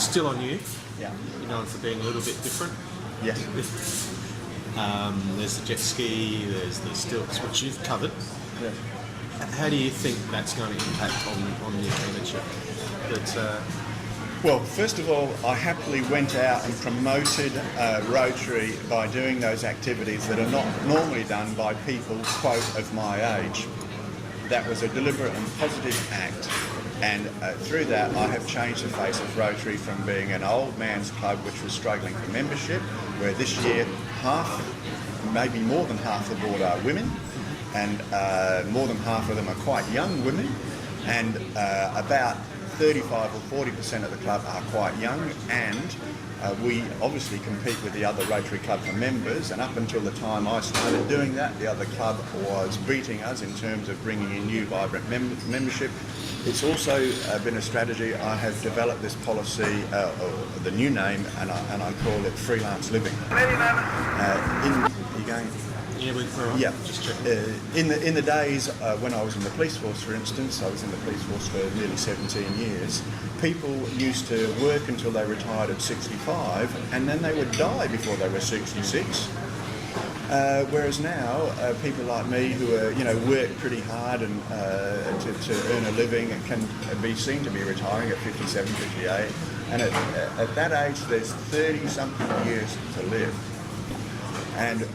still on you. Yeah. You're known for being a little bit different. Yes. There's the jet ski, there's the stilts, which you've covered. Yeah. How do you think that's going to impact on the apprenticeship? Well, first of all, I happily went out and promoted Rotary by doing those activities that are not normally done by people, quote, of my age. That was a deliberate and positive act, and through that I have changed the face of Rotary from being an old man's club which was struggling for membership, where this year half, maybe more than half the board are women, and more than half of them are quite young women, and about 35 or 40% of the club are quite young, and we obviously compete with the other Rotary Club for members, and up until the time I started doing that, the other club was beating us in terms of bringing in new vibrant membership. It's also been a strategy. I have developed this policy, the new name, and I call it freelance living. Yeah. Just checking. In the days when I was in the police force, for instance, I was in the police force for nearly 17 years, people used to work until they retired at 65, and then they would die before they were 66. Whereas now, people like me who are, work pretty hard and to earn a living and can be seen to be retiring at 57, 58, and at that age there's 30-something years to live. And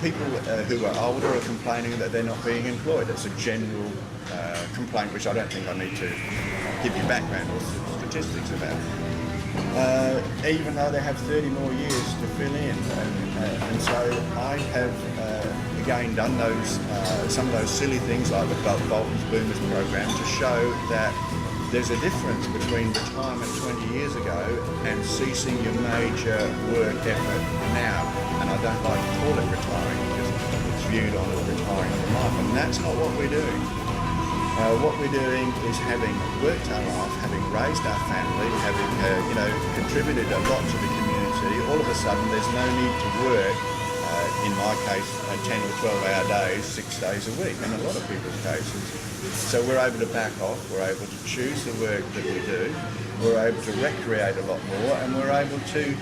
people who are older are complaining that they're not being employed. It's a general complaint, which I don't think I need to give you background or statistics about. Even though they have 30 more years to fill in. And so I have, again, done some of those silly things like the Bolton's Boomers program to show that there's a difference between retirement 20 years ago and ceasing your major work effort now. And I don't like to call it retiring because it's viewed on as retiring from life, and that's not what we're doing. What we're doing is having worked our life, having raised our family, having contributed a lot to the community. All of a sudden, there's no need to work. In my case, 10 or 12-hour days, 6 days a week, in a lot of people's cases. So we're able to back off. We're able to choose the work that we do. We're able to recreate a lot more, and we're able to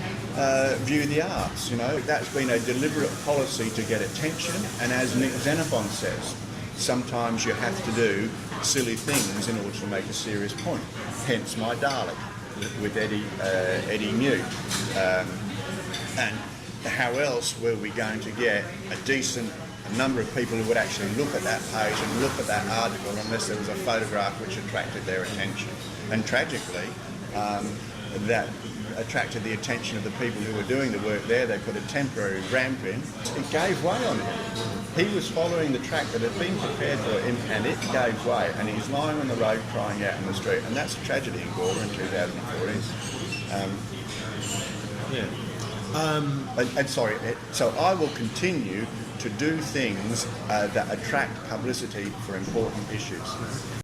view the arts. That's been a deliberate policy to get attention. And as Nick Xenophon says, sometimes you have to do silly things in order to make a serious point. Hence my Dalek with Eddie New. And how else were we going to get a decent number of people who would actually look at that page and look at that article unless there was a photograph which attracted their attention? And tragically, that attracted the attention of the people who were doing the work there. They put a temporary ramp in. It gave way on him. He was following the track that had been prepared for him, and it gave way, and he's lying on the road crying out in the street, and that's a tragedy in Gawler in 2014. So I will continue to do things that attract publicity for important issues.